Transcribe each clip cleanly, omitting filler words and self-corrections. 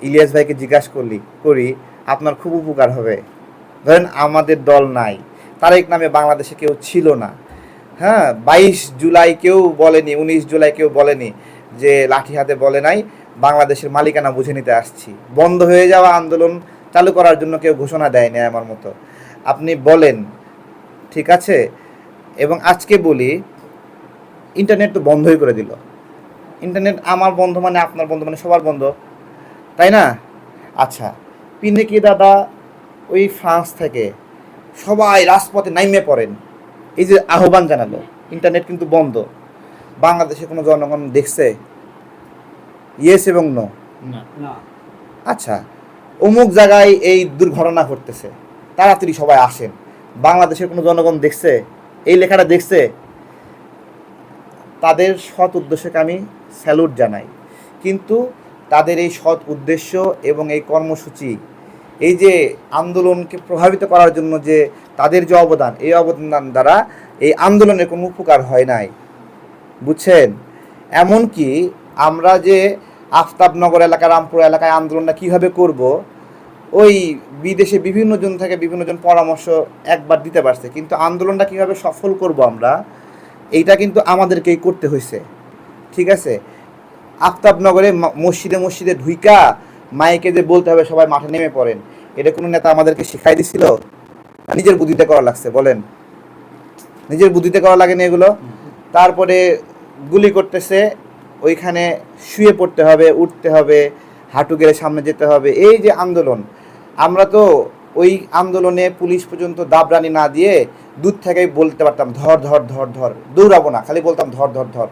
ইলিয়াস ভাইকে জিজ্ঞাসা করি আপনার খুব উপকার হবে। ধরেন আমাদের দল নাই, তারেক নামে বাংলাদেশে কেউ ছিল না, হ্যাঁ, 22 জুলাই কেউ বলেনি, 19 জুলাই কেউ বলেনি যে লাঠি হাতে বলে নাই বাংলাদেশের মালিকানা বুঝে নিতে আসছি। বন্ধ হয়ে যাওয়া আন্দোলন চালু করার জন্য কেউ ঘোষণা দেয়নি আমার মতো। আপনি বলেন, ঠিক আছে। এবং আজকে বলি, ইন্টারনেট তো বন্ধই করে দিল। ইন্টারনেট আমার বন্ধ মানে আপনার বন্ধ মানে সবার বন্ধ, তাই না? আচ্ছা, পিনেকি দাদা ওই ফ্রান্স থেকে সবাই রাজপথে নাইমে পড়েন, এই যে আহ্বান জানালো, ইন্টারনেট কিন্তু বন্ধ। বাংলাদেশে কোনো জনগণ দেখছে? ইয়েস এবং নো। আচ্ছা, অমুক জায়গায় এই দুর্ঘটনা ঘটতেছে, তাড়াতাড়ি সবাই আসেন। বাংলাদেশের কোনো জনগণ দেখছে? এই লেখাটা দেখছে? তাদের সৎ উদ্দেশ্যকে আমি স্যালুট জানাই, কিন্তু তাদের এই সৎ উদ্দেশ্য এবং এই কর্মসূচি, এই যে আন্দোলনকে প্রভাবিত করার জন্য যে তাদের যে অবদান, এই অবদান দ্বারা এই আন্দোলনের কোনো উপকার হয় নাই, বুঝছেন? এমনকি আমরা যে আফতাবনগর এলাকা, রামপুর এলাকায় আন্দোলনটা কীভাবে করব, ওই বিদেশে বিভিন্ন জন থেকে বিভিন্ন জন পরামর্শ একবার দিতে পারছে, কিন্তু আন্দোলনটা কীভাবে সফল করব আমরা, এইটা কিন্তু আমাদেরকেই করতে হয়েছে, ঠিক আছে? আফতাবনগরে মসজিদে মসজিদে ঢুইকা মাইকে যে বলতে হবে সবাই মাঠে নেমে পড়েন, এটা কোনো নেতা আমাদেরকে শিখাই দিছিল? নিজের বুদ্ধিতে করা লাগছে, বলেন? নিজের বুদ্ধিতে করা লাগেনি এগুলো? তারপরে গুলি করতেছে, ওইখানে শুয়ে পড়তে হবে, উঠতে হবে, হাঁটু গেড়ে সামনে যেতে হবে, এই যে আন্দোলন। আমরা তো ওই আন্দোলনে পুলিশ পর্যন্ত দাবরানি না দিয়ে দূর থেকেই বলতে পারতাম ধর ধর ধর ধর, দৌড়াবো না, খালি বলতাম ধর ধর ধর।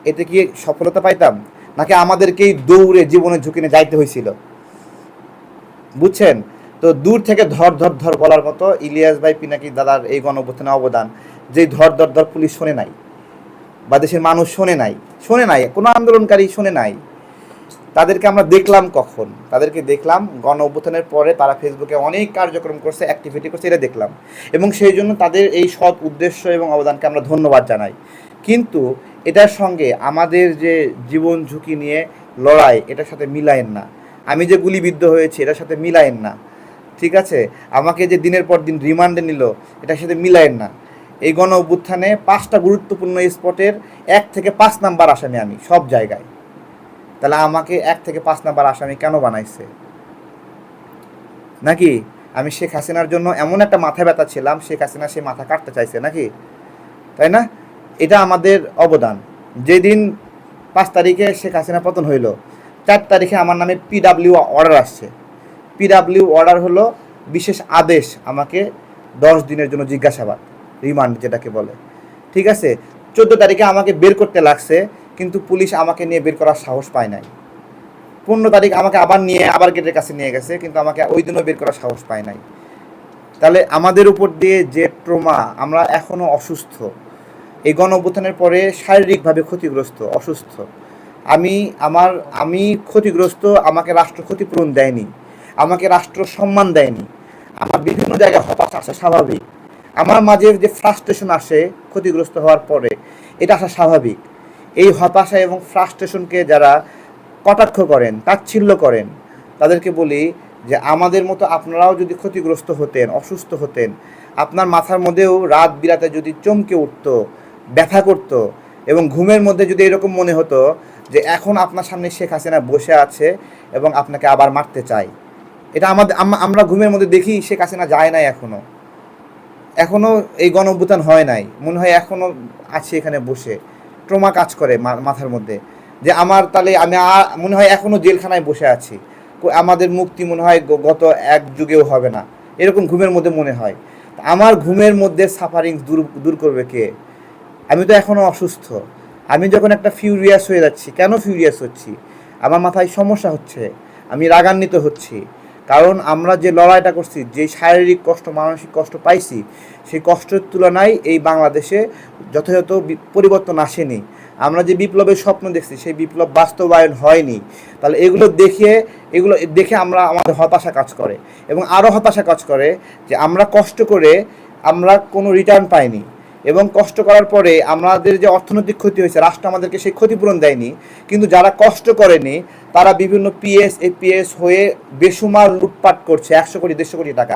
এতে কি সফলতা পাইতাম, নাকি আমাদেরকেই দৌড়ে জীবনের ঝুঁকি নিয়ে যাইতে হয়েছিল? বুঝছেন? তো দূর থেকে ধর ধর ধর বলার মতো ইলিয়াস ভাই পিনাকি দাদার এই গণঅভ্যুত্থানে অবদান, যেই ধর ধর ধর পুলিশ শোনে নাই বা দেশের মানুষ শোনে নাই, কোনো আন্দোলনকারী শোনে নাই। তাদেরকে আমরা দেখলাম কখন? তাদেরকে দেখলাম গণ অভ্যুত্থানের পরে তারা ফেসবুকে অনেক কার্যক্রম করছে, অ্যাক্টিভিটি করছে, এটা দেখলাম। এবং সেই জন্য তাদের এই সৎ উদ্দেশ্য এবং অবদানকে আমরা ধন্যবাদ জানাই। কিন্তু এটার সঙ্গে আমাদের যে জীবন ঝুঁকি নিয়ে লড়াই, এটার সাথে মিলায়েন না। আমি যে গুলিবিদ্ধ হয়েছি এটার সাথে মিলায়েন না, ঠিক আছে? আমাকে যে দিনের পর দিন রিমান্ডে নিল, এটার সাথে মিলায়েন না। এই গণ অভ্যুত্থানে 5টা গুরুত্বপূর্ণ স্পটের 1 থেকে 5 নাম্বার আসামি আমি সব জায়গায়। তাহলে আমাকে 1 থেকে 5 নাম্বার আসামি কেন বানাইছে? নাকি আমি শেখ হাসিনার জন্য এমন একটা মাথা ব্যথা ছিলাম, শেখ হাসিনা সে মাথা কাটতে চাইছে নাকি? তাই না? এটা আমাদের অবদান। যেদিন 5 তারিখে শেখ হাসিনা পতন হইল, 4 তারিখে আমার নামে পিডাব্লিউ অর্ডার আসছে। পিডাব্লিউ অর্ডার হলো বিশেষ আদেশ, আমাকে 10 দিনের জন্য জিজ্ঞাসাবাদ, রিমান্ড যেটাকে বলে, ঠিক আছে? 14 তারিখে আমাকে বের করতে লাগছে, কিন্তু পুলিশ আমাকে নিয়ে বের করার সাহস পায় নাই। 15 তারিখ আমাকে আবার গেটের কাছে নিয়ে গেছে, কিন্তু আমাকে ওই দিনও বের করার সাহস পায় নাই। তাহলে আমাদের উপর দিয়ে যে ট্রমা, আমরা এখনও অসুস্থ। এই গণ অভ্যুত্থানের পরে শারীরিকভাবে ক্ষতিগ্রস্ত, অসুস্থ। আমি ক্ষতিগ্রস্ত, আমাকে রাষ্ট্র ক্ষতিপূরণ দেয়নি, আমাকে রাষ্ট্র সম্মান দেয়নি, আমার বিভিন্ন জায়গায় হতাশা আসা স্বাভাবিক। আমার মাঝে যে ফ্রাস্ট্রেশন আসে ক্ষতিগ্রস্ত হওয়ার পরে, এটা আসা স্বাভাবিক। এই হতাশা এবং ফ্রাস্ট্রেশনকে যারা কটাক্ষ করেন, তাচ্ছিল্য করেন, তাদেরকে বলি যে আমাদের মতো আপনারাও যদি ক্ষতিগ্রস্ত হতেন, অসুস্থ হতেন, আপনার মাথার মধ্যেও রাত বিরাতে যদি চমকে উঠত, ব্যথা করত, এবং ঘুমের মধ্যে যদি এরকম মনে হতো যে এখন আপনার সামনে শেখ হাসিনা বসে আছে এবং আপনাকে আবার মারতে চায়, এটা আমরা ঘুমের মধ্যে দেখি শেখ হাসিনা যায় নাই, এখনও এই গণ অভ্যুত্থান হয় নাই, মনে হয় এখনও আছে এখানে বসে। ট্রমা কাজ করে মাথার মধ্যে যে আমার তাহলে আমি মনে হয় এখনও জেলখানায় বসে আছি, আমাদের মুক্তি মনে হয় গত 1 যুগেও হবে না, এরকম ঘুমের মধ্যে মনে হয়। আমার ঘুমের মধ্যে সাফারিং দূর করবে কে? আমি তো এখনও অসুস্থ। আমি যখন একটা ফিউরিয়াস হয়ে যাচ্ছি, কেন ফিউরিয়াস হচ্ছি? আমার মাথায় সমস্যা হচ্ছে, আমি রাগান্বিত হচ্ছি, কারণ আমরা যে লড়াইটা করছি, যে শারীরিক কষ্ট, মানসিক কষ্ট পাইছি, সেই কষ্টের তুলনায় এই বাংলাদেশে যথাযথ পরিবর্তন আসেনি। আমরা যে বিপ্লবের স্বপ্ন দেখছি, সেই বিপ্লব বাস্তবায়ন হয়নি। তাহলে এগুলো দেখে আমাদের হতাশা কাজ করে, এবং আরও হতাশা কাজ করে যে আমরা কষ্ট করে আমরা কোনো রিটার্ন পাইনি। এবং কষ্ট করার পরে আমাদের যে অর্থনৈতিক ক্ষতি হয়েছে, রাষ্ট্র আমাদেরকে সেই ক্ষতিপূরণ দেয়নি। কিন্তু যারা কষ্ট করেনি তারা বিভিন্ন পিএস এপিএস হয়ে বেসুমার লুটপাট করছে 100 কোটি 150 কোটি টাকা।